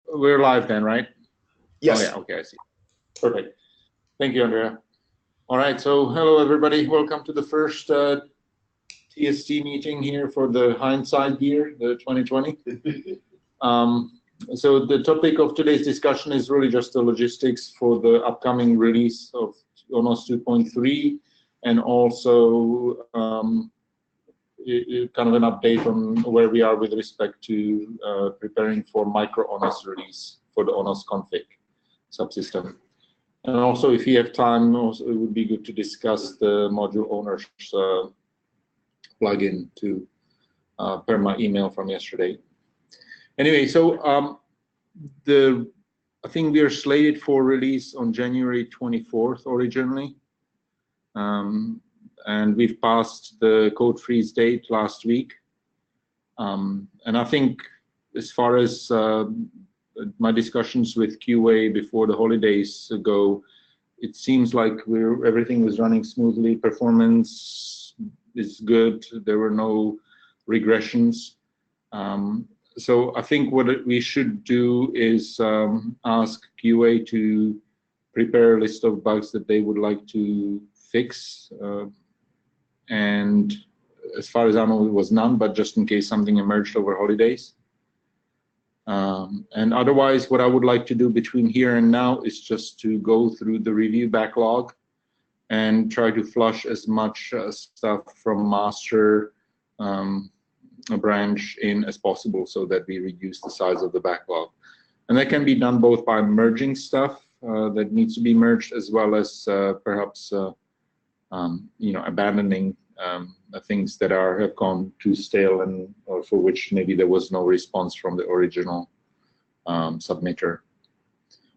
We're live then, right? Yes. Oh, yeah, okay, I see. Perfect. Thank you, Andrea. All right, so hello, everybody. Welcome to the first TST meeting here for the hindsight year, the 2020. So the topic of today's discussion is really just the logistics for the upcoming release of ONOS 2.3 and also kind of an update on where we are with respect to preparing for micro ONOS release for the ONOS config subsystem. And also, if you have time, also, it would be good to discuss the module owners plugin to per my email from yesterday. Anyway, so I think we are slated for release on January 24th originally. And we've passed the code freeze date last week. And I think as far as my discussions with QA before the holidays go, it seems like everything was running smoothly. Performance is good. There were no regressions. So I think what we should do is ask QA to prepare a list of bugs that they would like to fix. And as far as I know, it was none, but just in case something emerged over holidays. And otherwise, what I would like to do between here and now is just to go through the review backlog and try to flush as much stuff from master branch in as possible so that we reduce the size of the backlog. And that can be done both by merging stuff that needs to be merged, as well as perhaps abandoning things that have gone too stale and or for which maybe there was no response from the original submitter.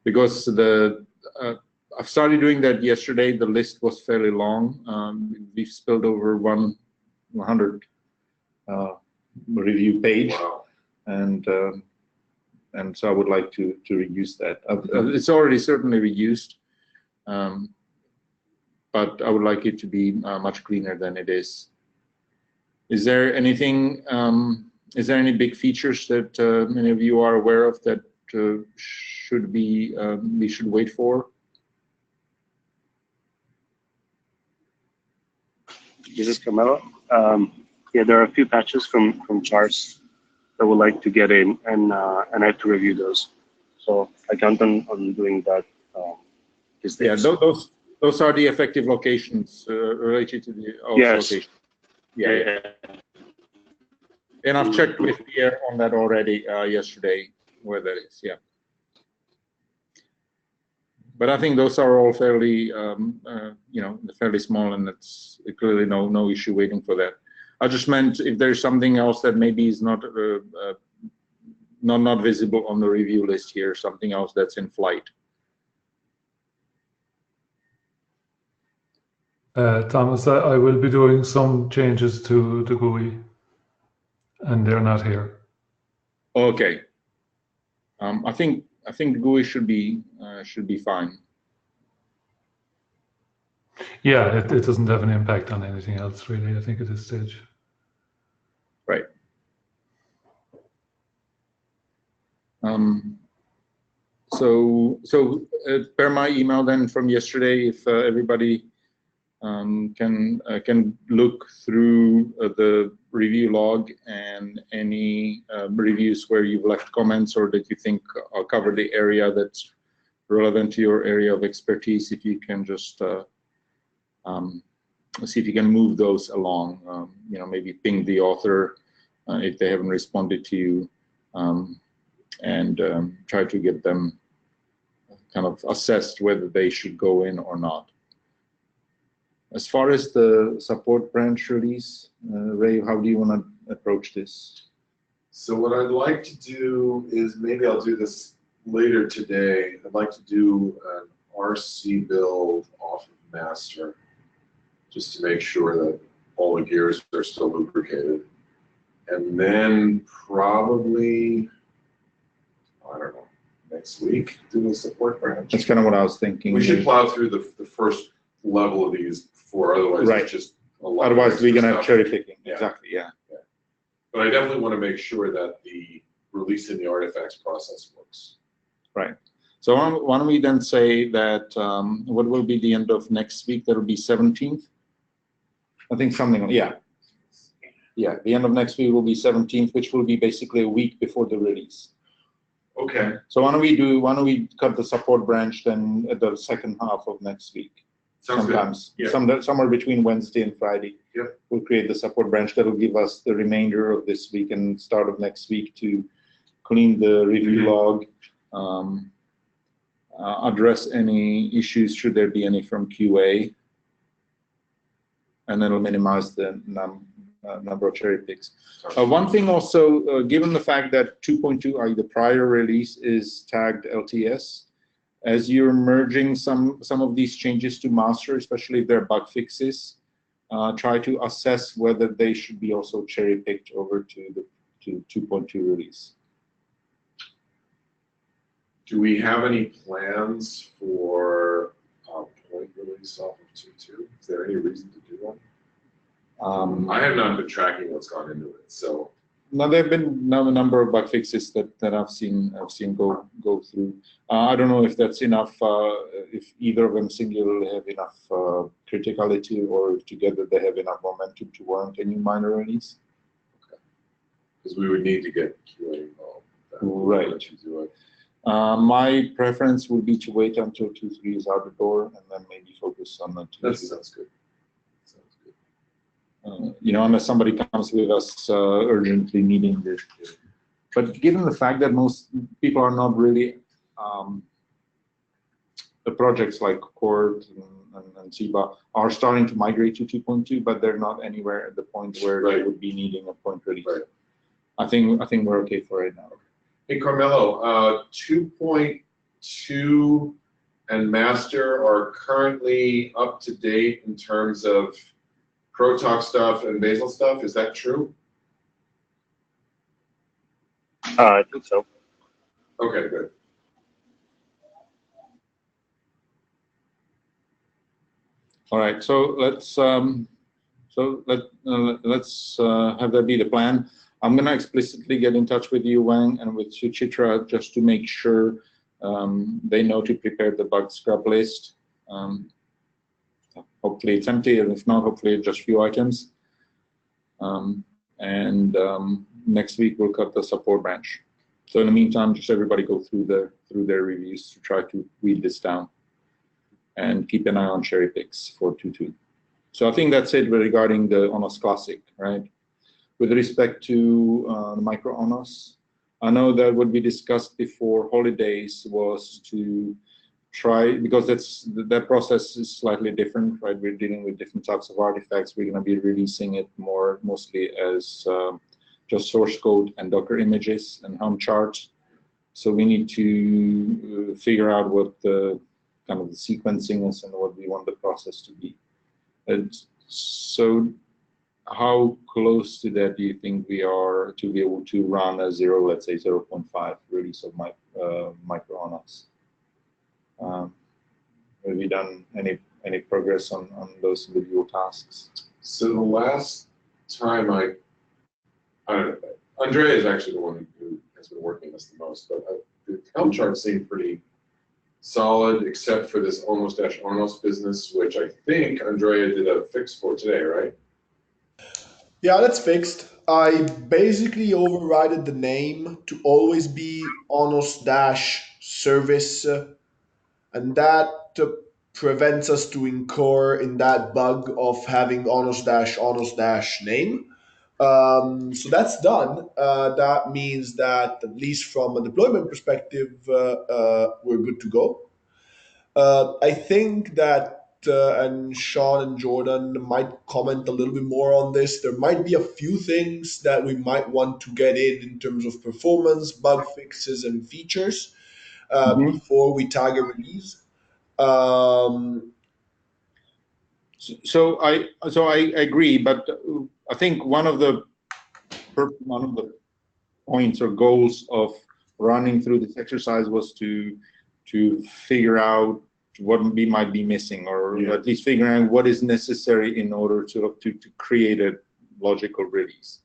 Because I've started doing that yesterday. The list was fairly long. We've spilled over 100 review page, wow. And so I would like to reduce that. It's already certainly reduced. But I would like it to be much cleaner than it is. Is there anything? Is there any big features that many of you are aware of that should be we should wait for? This is Camilo. Yeah, there are a few patches from Charles that would like to get in, and I have to review those. So I count on doing that. Yeah, those are the effective locations related to the location. Yeah. And I've checked with Pierre on that already yesterday, where that is. Yeah. But I think those are all fairly, fairly small, and it's clearly no issue waiting for that. I just meant if there's something else that maybe is not visible on the review list here, something else that's in flight. Thomas, I will be doing some changes to the GUI, and they're not here. Okay. I think the GUI should be fine. Yeah, it doesn't have an impact on anything else really, I think, at this stage. Right. So per my email then from yesterday, if everybody can look through the review log and any reviews where you've left comments or that you think cover the area that's relevant to your area of expertise, if you can just see if you can move those along, maybe ping the author if they haven't responded to you, and try to get them kind of assessed whether they should go in or not. As far as the support branch release, Ray, how do you want to approach this? So what I'd like to do is, maybe I'll do this later today, I'd like to do an RC build off of master, just to make sure that all the gears are still lubricated. And then probably, I don't know, next week, do the support branch. That's kind of what I was thinking. We should plow through the first level of these before, otherwise right. It's just a lot. Otherwise we're going to have cherry picking. Yeah. Exactly, yeah. But I definitely want to make sure that the release in the artifacts process works. Right. So why don't we then say that what will be the end of next week? That will be 17th. I think something. Yeah. Yeah. The end of next week will be 17th, which will be basically a week before the release. Okay. So why don't we cut the support branch then at the second half of next week? Sounds Sometimes, good. Yeah. somewhere between Wednesday and Friday. Yep. We'll create the support branch that will give us the remainder of this week and start of next week to clean the review log, address any issues should there be any from QA, and then it'll minimize the number of cherry picks. One thing also, given the fact that 2.2, the prior release, is tagged LTS, as you're merging some of these changes to master, especially if they're bug fixes, try to assess whether they should be also cherry picked over to the 2.2 release. Do we have any plans for point release off of 2.2? Is there any reason to do that? I have not been tracking what's gone into it, so. No, there have been a number of bug fixes that I've seen go through. I don't know if that's enough, if either of them singularly have enough criticality, or if together they have enough momentum to warrant any minor release. Okay. Because we would need to get QA involved. Right. To do it. My preference would be to wait until 2.3 is out the door and then maybe focus on the 2.2. That sounds good. Unless somebody comes with us urgently needing this. But given the fact that most people are not really, the projects like Cord and SIBA are starting to migrate to 2.2, but they're not anywhere at the point where they would be needing a point release. Right. I think we're okay for right now. Hey, Carmelo, 2.2 and master are currently up to date in terms of Protalk stuff and basal stuff. Is that true? I think so. Okay, good. All right, so let's have that be the plan. I'm going to explicitly get in touch with you, Wang, and with Suchitra, just to make sure they know to prepare the bug scrub list. Hopefully it's empty, and if not, hopefully just a few items. Next week we'll cut the support branch. So in the meantime, just everybody go through their reviews to try to weed this down, and keep an eye on cherry picks for 2.2. So I think that's it regarding the ONOS Classic, right? With respect to the micro ONOS, I know that what we discussed before holidays was to try, because that process is slightly different, right? We're dealing with different types of artifacts. We're going to be releasing it mostly as just source code and Docker images and Helm charts. So we need to figure out what the kind of the sequencing is and what we want the process to be. And so how close to that do you think we are to be able to run a let's say 0.5 release of micro ONOS? Have you done any progress on those individual tasks? So the last time I don't know, Andrea is actually the one who has been working this the most, but the Helm chart seemed pretty solid, except for this ONOS business, which I think Andrea did a fix for today, right? Yeah, that's fixed. I basically overrided the name to always be ONOS-service, and that prevents us to incur in that bug of having ONOS-name. So that's done. That means that at least from a deployment perspective, we're good to go. I think that, and Sean and Jordan might comment a little bit more on this. There might be a few things that we might want to get in terms of performance, bug fixes, and features before we tag a release. So I agree, but I think one of the points or goals of running through this exercise was to figure out what we might be missing, or at least figuring out what is necessary in order to create a logical release.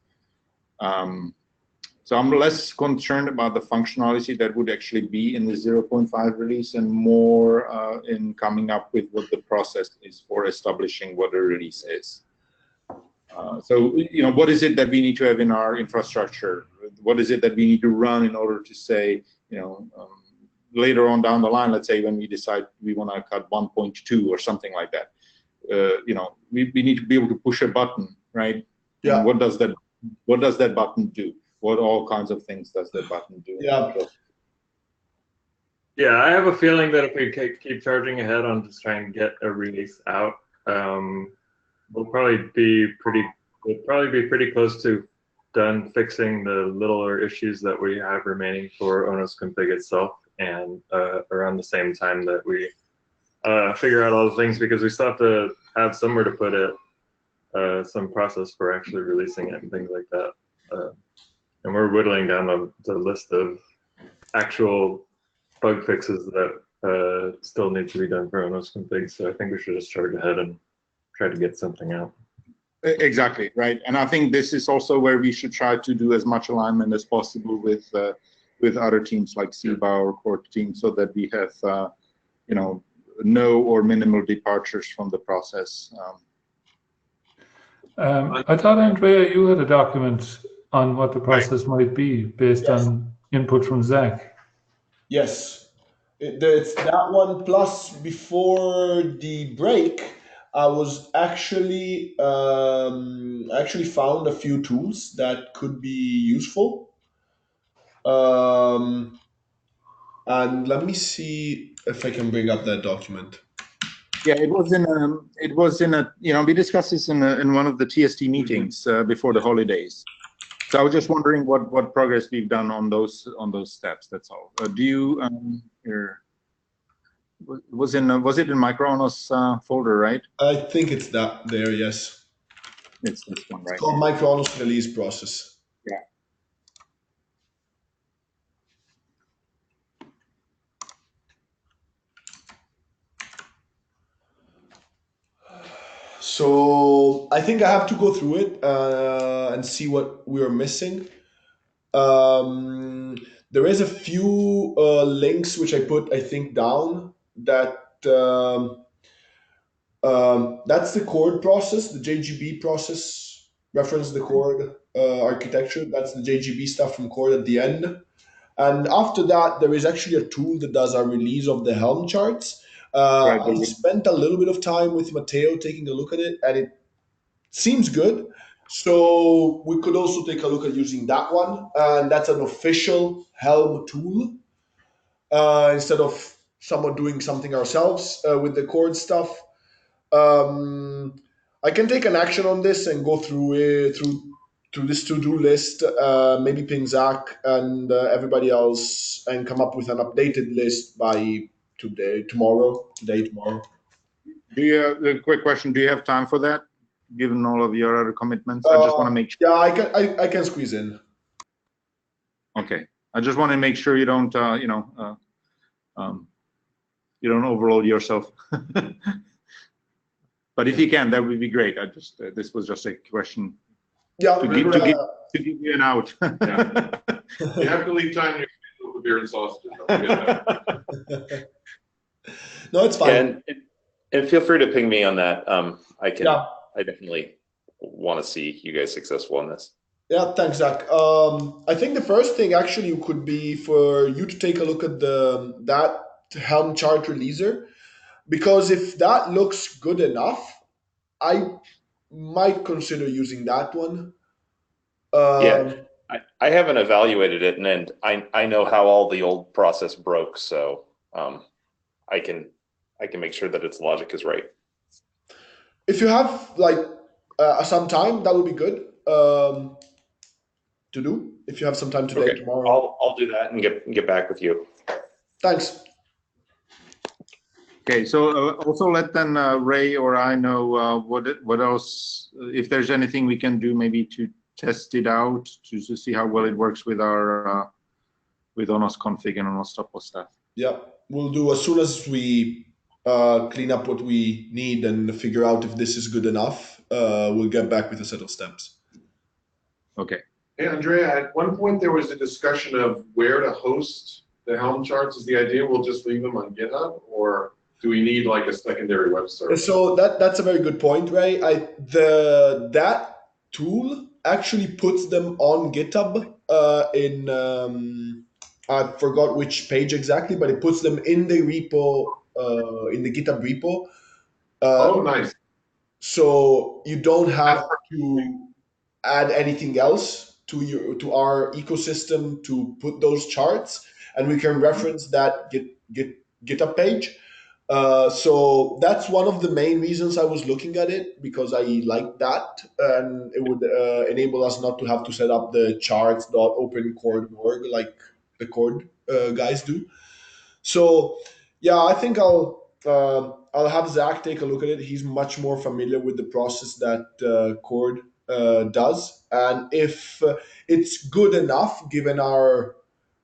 So I'm less concerned about the functionality that would actually be in the 0.5 release and more in coming up with what the process is for establishing what a release is. So, what is it that we need to have in our infrastructure? What is it that we need to run in order to say, later on down the line, let's say when we decide we want to cut 1.2 or something like that, we need to be able to push a button, right? Yeah. And what does that button do? What all kinds of things does that button do? Yeah. Yeah, I have a feeling that if we keep charging ahead on just trying to get a release out, we'll probably be pretty close to done fixing the littler issues that we have remaining for ONOS config itself, and around the same time that we figure out all the things, because we still have to have somewhere to put it, some process for actually releasing it and things like that. And we're whittling down the list of actual bug fixes that still need to be done for ONOS config. So I think we should just charge ahead and try to get something out. Exactly, right. And I think this is also where we should try to do as much alignment as possible with other teams like SIBA or core teams, so that we have no or minimal departures from the process. I thought, Andrea, you had a document on what the process might be based on input from Zach. Yes, it's that one. Plus, before the break, I was actually found a few tools that could be useful. And let me see if I can bring up that document. Yeah, it was in a we discussed this in one of the TST meetings before the holidays. So I was just wondering what progress we've done on those steps. That's all. Do you was it in MicroONOS folder, right? I think it's that there. Yes, It's this one, right? it's called MicroONOS release process. Yeah. So I think I have to go through it and see what we are missing. There is a few links which I put, I think, down that that's the chord process, the JGB process, reference the chord architecture. That's the JGB stuff from chord at the end. And after that, there is actually a tool that does a release of the Helm charts. Right. I spent a little bit of time with Matteo taking a look at it, and it seems good. So we could also take a look at using that one, and that's an official Helm tool instead of someone doing something ourselves with the chord stuff. I can take an action on this and go through it through this to-do list, maybe ping Zach and everybody else, and come up with an updated list by tomorrow. Do you a quick question? Do you have time for that, given all of your other commitments? I just want to make sure. Yeah, I can squeeze in. Okay, I just want to make sure you don't you don't overload yourself. But if you can, that would be great. I just this was just a question Yeah, to give you an out. Yeah. You have to leave time in your schedule for beer and sausage. Don't forget that. No, it's fine. And feel free to ping me on that. I can. Yeah. I definitely want to see you guys successful in this. Yeah, thanks, Zach. I think the first thing actually could be for you to take a look at that Helm chart releaser, because if that looks good enough, I might consider using that one. Yeah. I haven't evaluated it, and I know how all the old process broke, so I can make sure that its logic is right. If you have like some time, that would be good to do. If you have some time today, tomorrow. I'll do that and get back with you. Thanks. Okay, so also let then Ray or I know what else, if there's anything we can do maybe to test it out to see how well it works with our with ONOS config and ONOS topo stuff. Yeah, we'll do as soon as we clean up what we need and figure out if this is good enough. We'll get back with a set of steps. Okay, Hey, Andrea, at one point there was a discussion of where to host the Helm charts. Is the idea we'll just leave them on GitHub, or do we need like a secondary web server? So that's a very good point, Ray. That tool actually puts them on GitHub I forgot which page exactly, but it puts them in the repo in the GitHub repo. Oh, nice. So you don't have to add anything else to our ecosystem to put those charts, and we can reference that GitHub page. So that's one of the main reasons I was looking at it, because I like that, and it would enable us not to have to set up the charts.opencore.org like the Chord guys do. So yeah, I think I'll have Zach take a look at it. He's much more familiar with the process that Chord does, and if it's good enough given our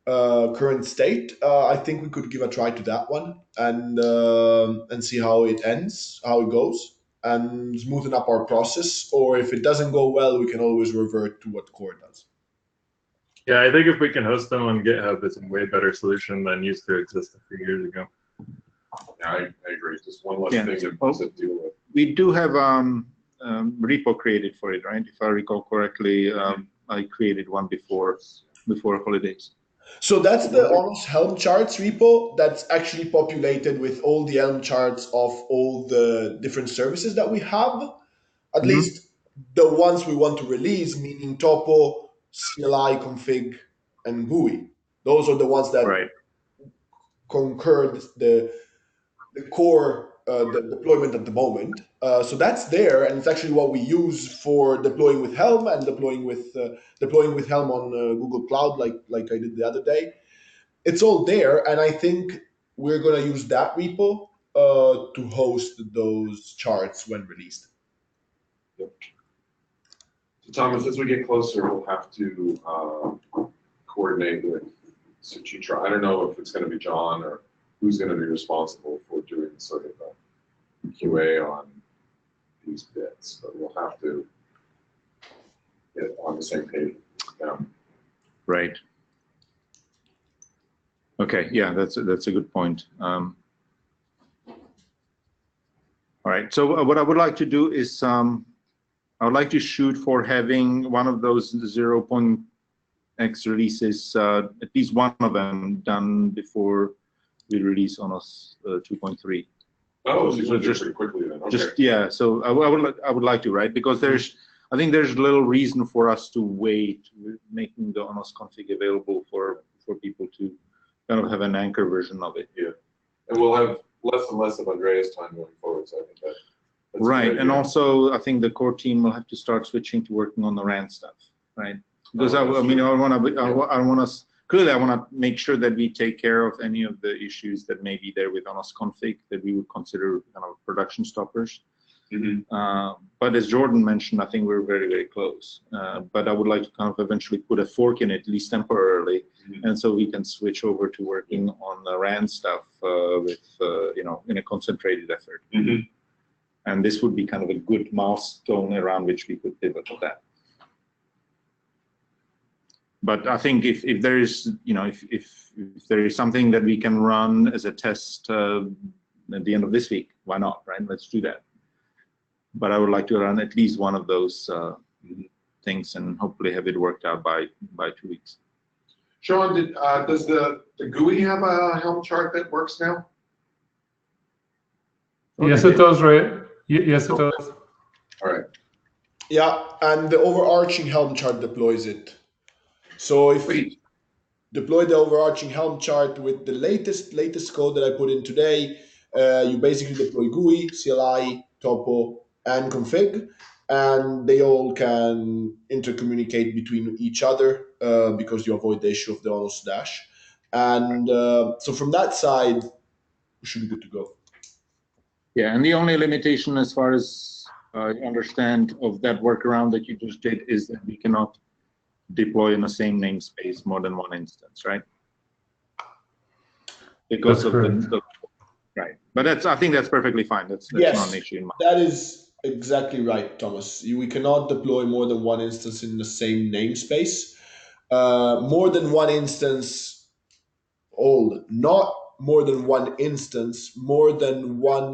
current state, I think we could give a try to that one and see how it ends, how it goes, and smoothen up our process. Or if it doesn't go well, we can always revert to what Chord does. Yeah, I think if we can host them on GitHub, it's a way better solution than used to exist a few years ago. Yeah, I agree. Just one less Yeah. thing to deal with. We do have repo created for it, right? If I recall correctly, I created one before holidays. So that's the ONOS Helm charts repo that's actually populated with all the Helm charts of all the different services that we have. At least the ones we want to release, meaning Topo, CLI, config, and GUI. Those are the ones that Right. concur the core the deployment at the moment. So that's there, and it's actually what we use for deploying with Helm and deploying with Helm on Google Cloud, like I did the other day. It's all there, and I think we're going to use that repo to host those charts when released. Yep. So Thomas, as we get closer, we'll have to coordinate with Suchitra. I don't know if it's going to be John or who's going to be responsible for doing sort of a QA on these bits, but we'll have to get on the same page. Yeah. Right. Okay. Yeah, that's a good point. All right. So what I would like to do is I would like to shoot for having one of those 0.x releases, at least one of them, done before we release ONOS 2.3. Oh, so you So want to do it just- pretty quickly then. Okay. Just yeah. So I would like to, right? Because I think there's little reason for us to wait with making the ONOS config available for people to kind of have an anchor version of it. Yeah. And we'll have less and less of Andrea's time going forward, so I think that's a good Right, and idea. also I think the core team will have to start switching to working on the RAN stuff, right? Because Oh, that's true. I want to clearly I want to make sure that we take care of any of the issues that may be there with ONOS config that we would consider kind of production stoppers. But as Jordan mentioned, I think we're very, very close. But I would like to kind of eventually put a fork in it, at least temporarily, and so we can switch over to working on the RAN stuff with in a concentrated effort. And this would be kind of a good milestone around which we could pivot to that. But I think if there is, if there is something that we can run as a test at the end of this week, why not, right? Let's do that. But I would like to run at least one of those things and hopefully have it worked out by 2 weeks. Sean, does the GUI have a Helm chart that works now? Yes, it does, Ray. Yes, it does. All right. Yeah, and the overarching Helm chart deploys it. So if Sweet. deploy the overarching Helm chart with the latest code that I put in today, you basically deploy GUI, CLI, Topo, and config, and they all can intercommunicate between each other because you avoid the issue of the ONOS dash. And so from that side, we should be good to go. Yeah, and the only limitation as far as I understand of that workaround that you just did is that we cannot deploy in the same namespace more than one instance, right? Because That's of the right. But I think that's perfectly fine. That's Yes. not an issue in my That is Exactly right, Thomas. We cannot deploy more than one instance in the same namespace. More than one instance, not more than one instance, more than one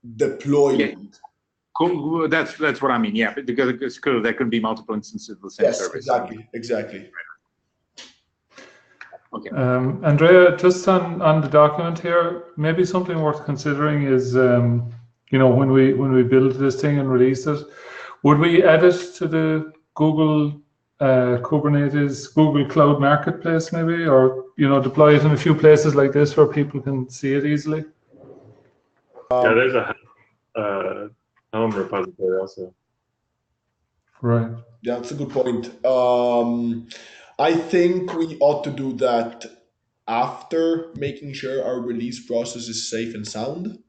Yeah, deployment. cool. That's what I mean. Yeah, because it's clear there could be multiple instances of the same Yes, service. So, exactly. okay. Andrea, just on the document here, maybe something worth considering is, you know, when we build this thing and release it, would we add it to the Google Kubernetes, Google Cloud Marketplace maybe, or, you know, deploy it in a few places like this where people can see it easily? Yeah, there's a home repository also. Right. Yeah, that's a good point. I think we ought to do that after making sure our release process is safe and sound.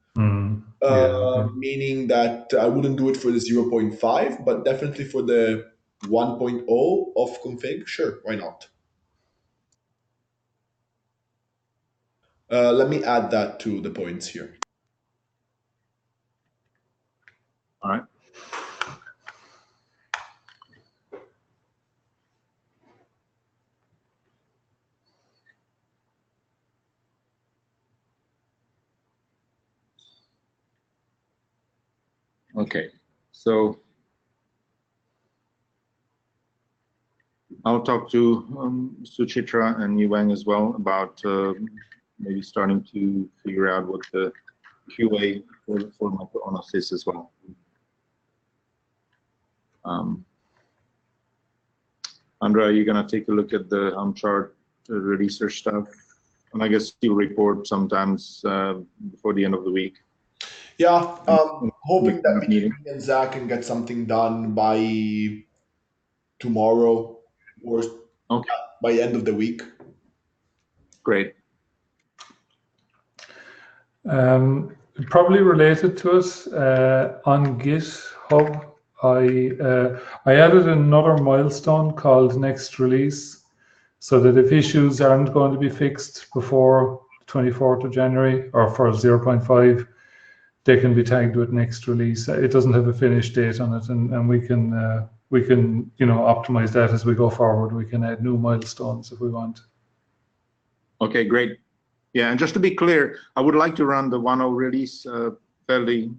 Yeah. Meaning that I wouldn't do it for the 0.5, but definitely for the 1.0 of config. Sure, why not? Let me add that to the points here. All right. Okay, so I'll talk to Suchitra and Yuang as well about maybe starting to figure out what the QA for micro ONOS is as well. Andrea, you're gonna take a look at the Helm chart releaser stuff, and I guess you'll report sometimes before the end of the week. Yeah, hoping that meeting. me and Zach can get something done by tomorrow or Okay, by end of the week. great. Probably related to us on GitHub, I added another milestone called next release, so that if issues aren't going to be fixed before 24th of January or for 0.5, they can be tagged with next release. It doesn't have a finish date on it, and we can you know, optimize that as we go forward. We can add new milestones if we want. Okay, great. Yeah, and just to be clear, I would like to run the 1.0 release fairly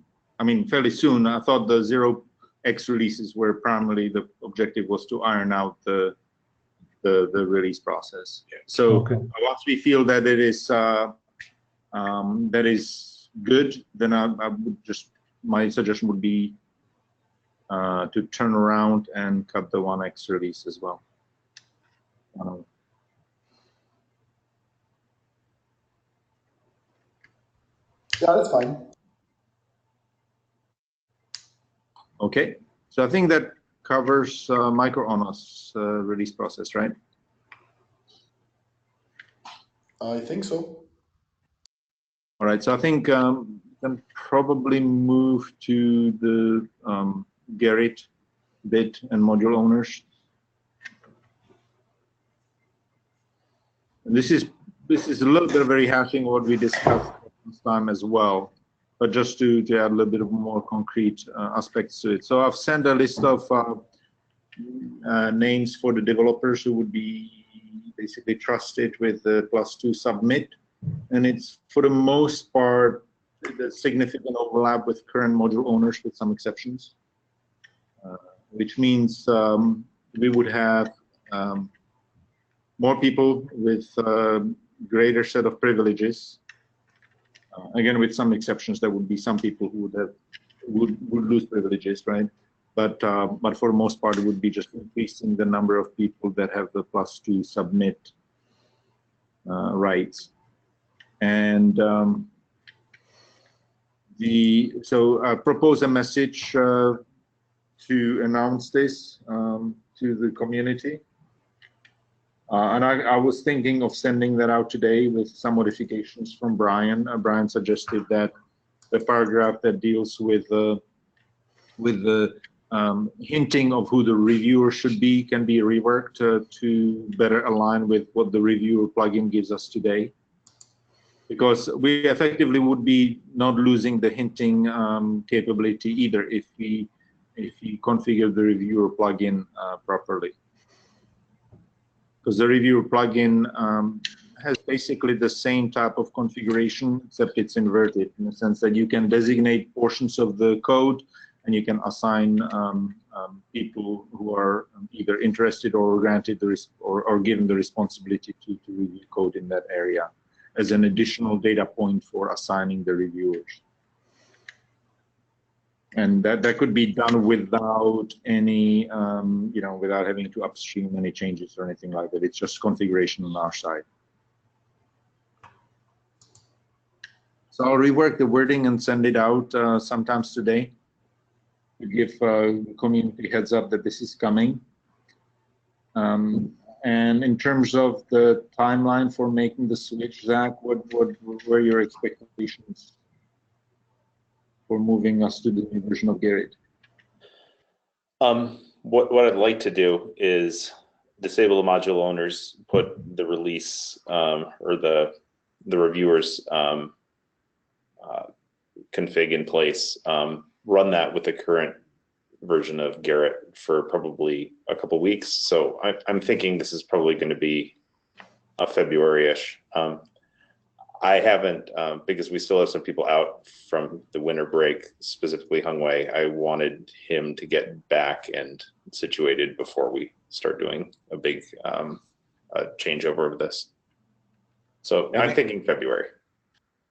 soon. I thought the 0x releases were primarily the objective was to iron out the release process. So Okay. once we feel that it is good, then I would just, my suggestion would be to turn around and cut the 1x release as well. Yeah, that's fine. Okay, so I think that covers micro ONOS release process, right? I think so. All right, so I think we can probably move to the Gerrit bit and module owners. And this is a little bit of a rehashing what we discussed last time as well, but just to add a little bit of more concrete aspects to it. So I've sent a list of names for the developers who would be basically trusted with the +2 submit, and it's for the most part the significant overlap with current module owners with some exceptions, which means we would have more people with greater set of privileges. Again, with some exceptions, there would be some people who would lose privileges, right? But for the most part, it would be just increasing the number of people that have the +2 submit rights. And so I propose a message to announce this to the community. And I was thinking of sending that out today with some modifications from Brian. Brian suggested that the paragraph that deals with the hinting of who the reviewer should be can be reworked to better align with what the reviewer plugin gives us today. because we effectively would be not losing the hinting capability either if we configure the reviewer plugin properly. Because the reviewer plugin has basically the same type of configuration, except it's inverted in the sense that you can designate portions of the code and you can assign people who are either interested or granted or given the responsibility to review code in that area as an additional data point for assigning the reviewers. And that could be done without any, without having to upstream any changes or anything like that. It's just configuration on our side. So I'll rework the wording and send it out sometimes today to give the community heads up that this is coming. And in terms of the timeline for making the switch, Zach, what were your expectations for moving us to the new version of Gerrit? What I'd like to do is disable the module owners, put the release or the reviewers config in place, run that with the current version of Gerrit for probably a couple weeks. So I'm thinking this is probably going to be a February-ish. I haven't, because we still have some people out from the winter break, specifically Hung Wei. I wanted him to get back and situated before we start doing a big changeover of this. So I'm thinking February.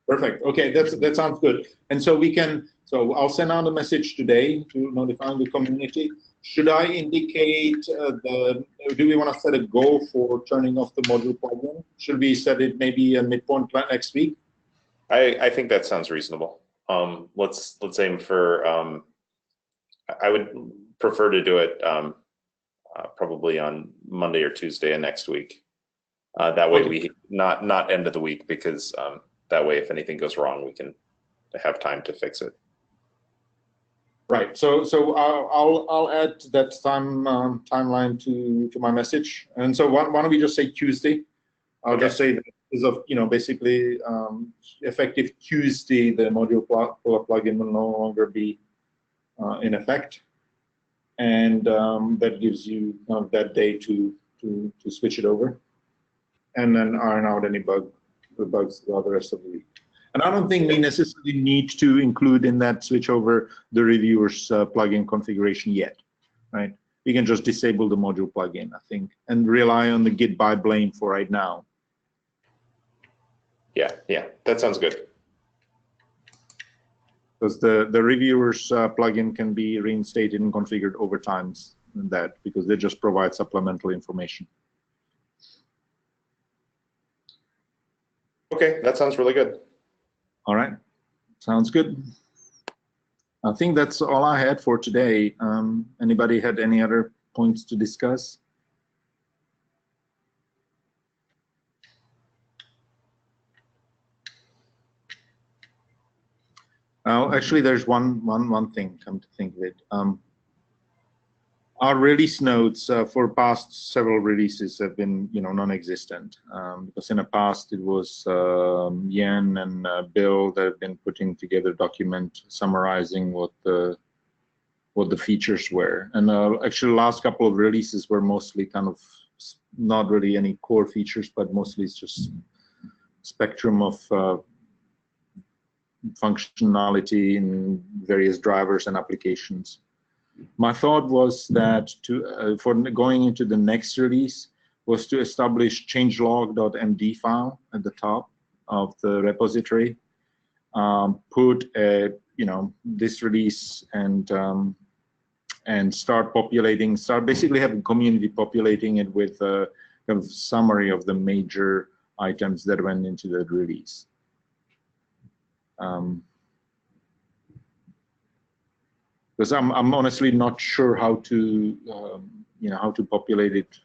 Perfect. Okay, that sounds good. And so we can. So I'll send out a message today to notify the community. Should I indicate do we want to set a goal for turning off the module plugin? Should we set it maybe a midpoint next week? I think that sounds reasonable. Let's aim for. I would prefer to do it probably on Monday or Tuesday of next week. That way we not end of the week, because that way if anything goes wrong we can have time to fix it. Right. So I'll add that timeline to my message. And so why don't we just say Tuesday? I'll just say that as of basically effective Tuesday, the module plugin will no longer be in effect, and that gives you that day to switch it over, and then iron out any bugs throughout the rest of the week. And I don't think we necessarily need to include in that switchover the reviewers plugin configuration yet, right? We can just disable the module plugin, I think, and rely on the git by blame for right now. Yeah, that sounds good. Because the reviewers plugin can be reinstated and configured over time, because they just provide supplemental information. Okay, that sounds really good. All right, sounds good. I think that's all I had for today. Anybody had any other points to discuss? Oh, actually, there's one thing, come to think of it. Our release notes for past several releases have been, non-existent, because in the past it was Yen and Bill that have been putting together a document summarizing what the features were. And actually, the last couple of releases were mostly kind of not really any core features, but mostly it's just spectrum of functionality in various drivers and applications. My thought was that for going into the next release was to establish changelog.md file at the top of the repository, put this release and start basically having community populating it with a kind of summary of the major items that went into that release. Because I'm honestly not sure how to populate it.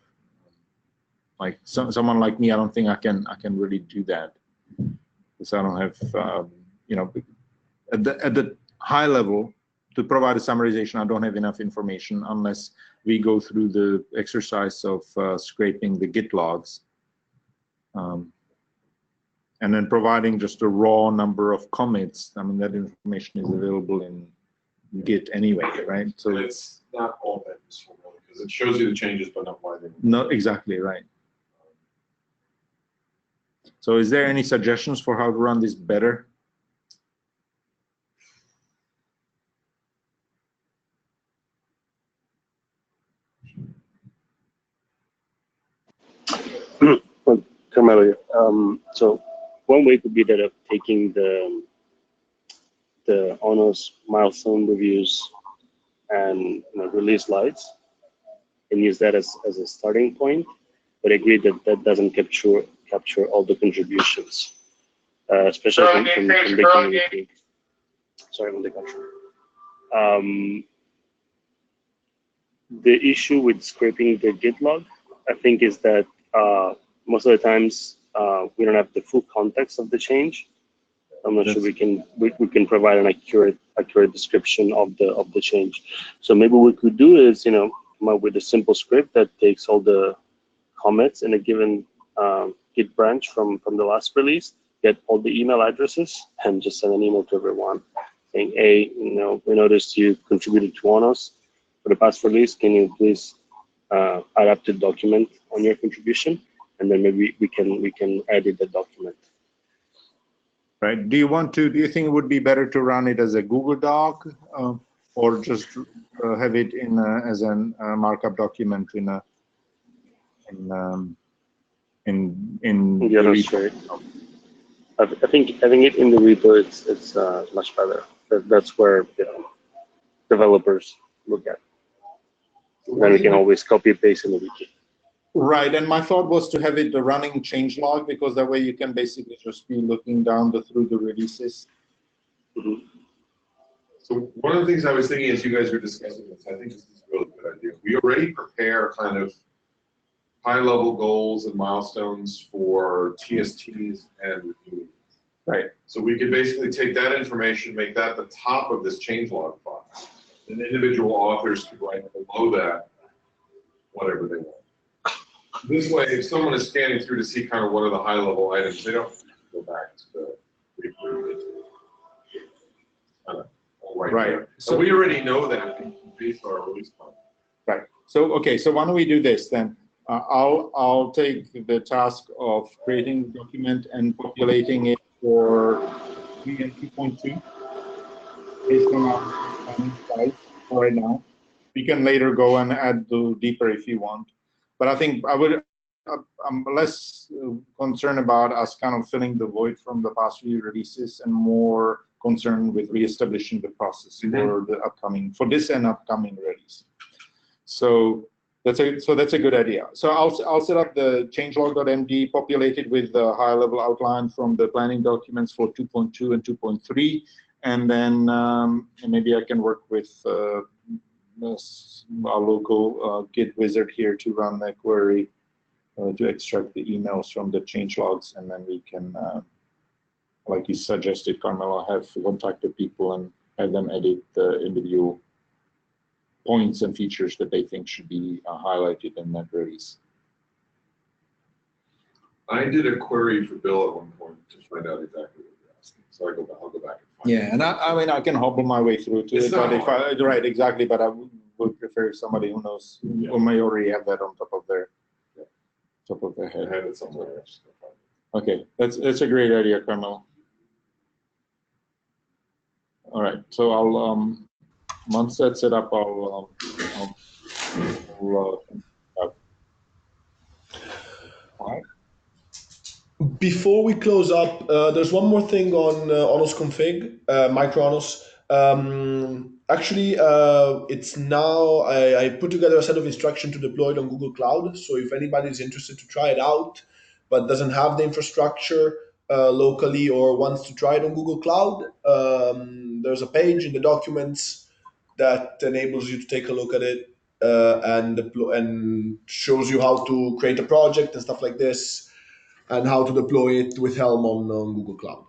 Like someone like me, I don't think I can really do that, because I don't have at the high level to provide a summarization. I don't have enough information unless we go through the exercise of scraping the Git logs. and then providing just a raw number of commits. I mean, that information is available in Git anyway, right? So But it's not all that useful, really, because it shows you the changes, but not why they. no, exactly right. So is there any suggestions for how to run this better? Well, Carmelo, so one way could be that of taking the ONOS milestone reviews and release slides and use that as a starting point, but I agree that that doesn't capture all the contributions, especially from the community. Sorry, from the country. The issue with scraping the Git log, I think, is that most of the times we don't have the full context of the change. I'm not sure we can provide an accurate description of the change. So maybe what we could do is come up with a simple script that takes all the commits in a given Git branch from the last release, get all the email addresses, and just send an email to everyone saying, hey, we noticed you contributed to ONOS for the past release. Can you please add up the document on your contribution? And then maybe we can edit the document. Right. Do you think it would be better to run it as a Google Doc or just have it in as a markup document in the repo? I think having it in the repo it's much better. That's where developers look at. Then we can always copy paste in the wiki. Right, and my thought was to have it a running changelog, because that way you can basically just be looking down through the releases. Mm-hmm. So one of the things I was thinking as you guys were discussing this, I think this is a really good idea. We already prepare kind of high-level goals and milestones for TSTs and reviews. Right. So we could basically take that information, make that the top of this changelog file, and individual authors could write below that whatever they want. This way, if someone is scanning through to see kind of what are the high-level items, they don't have to go back to the read right. So we already know that based on our release plan. Right. So okay. So why don't we do this then? I'll take the task of creating the document and populating it for 3 and 2.2 based on our planning size for right now. We can later go and add the deeper if you want. But I think I'm less concerned about us kind of filling the void from the past few releases and more concerned with reestablishing the process for this and upcoming release. So that's a good idea. So I'll set up the changelog.md populated with the high-level outline from the planning documents for 2.2 and 2.3, and then maybe I can work with our local Git wizard here to run the query to extract the emails from the changelogs, and then we can, like you suggested, Carmelo, have contact the people and have them edit the individual points and features that they think should be highlighted in that release. I did a query for Bill at one point to find out exactly what you're asking. So I'll go back and find Yeah, and I mean, I can hobble my way through to It's it, not but if hard. right, exactly, but I would prefer somebody who knows, who may already have that on top of their I head. have it somewhere. Okay, that's a great idea, Carmelo. All right, so I'll once that's set up, I'll all right. Before we close up, there's one more thing on ONOS config, micro ONOS. Actually, it's now, I put together a set of instructions to deploy it on Google Cloud. So if anybody is interested to try it out, but doesn't have the infrastructure locally or wants to try it on Google Cloud, there's a page in the documents that enables you to take a look at it and shows you how to create a project and stuff like this, and how to deploy it with Helm on Google Cloud.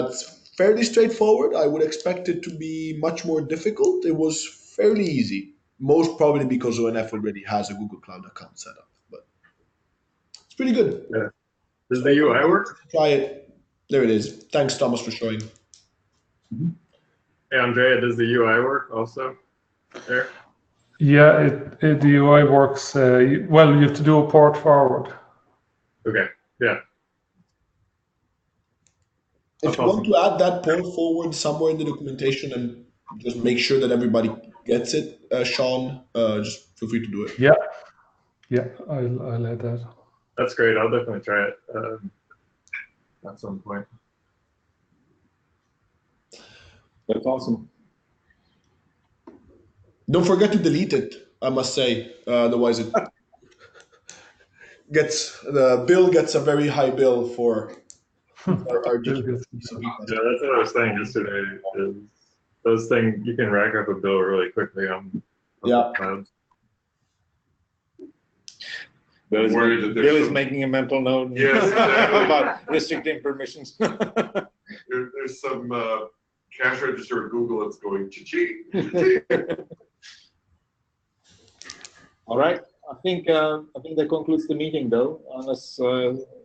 It's fairly straightforward. I would expect it to be much more difficult. It was fairly easy, most probably because ONF already has a Google Cloud account set up, but it's pretty good. Yeah. Does the UI work? Try it. There it is. Thanks, Thomas, for showing. Hey, Andrea, does the UI work also there? Yeah, the UI works. Well, you have to do a port forward. Okay, yeah. If you want to add that port forward somewhere in the documentation and just make sure that everybody gets it, Sean, just feel free to do it. Yeah, yeah, I'll add that. That's great. I'll definitely try it at some point. That's awesome. Don't forget to delete it, I must say. Otherwise, it the bill gets a very high bill for our digital piece of e-pass. Yeah, that's what I was saying yesterday. Is those things, you can rack up a bill really quickly on Yeah. clouds. Bill worried that there's is some- making a mental note Yes, exactly. about restricting permissions. There's some cash register at Google that's going cha-ching. All right. I think that concludes the meeting, though, unless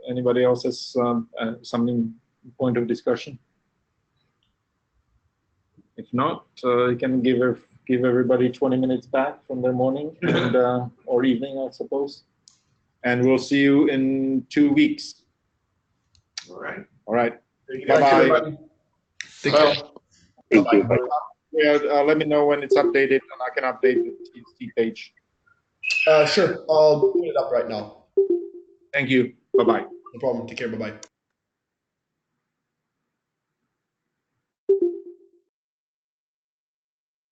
anybody else has something point of discussion. If not, you can give everybody 20 minutes back from their morning and or evening, I suppose. And we'll see you in 2 weeks. All right. All right. Thank you. Bye-bye. Take care. Thank you. Yeah, let me know when it's updated, and I can update the TST page. Sure. I'll put it up right now. Thank you. Bye-bye. No problem. Take care. Bye-bye.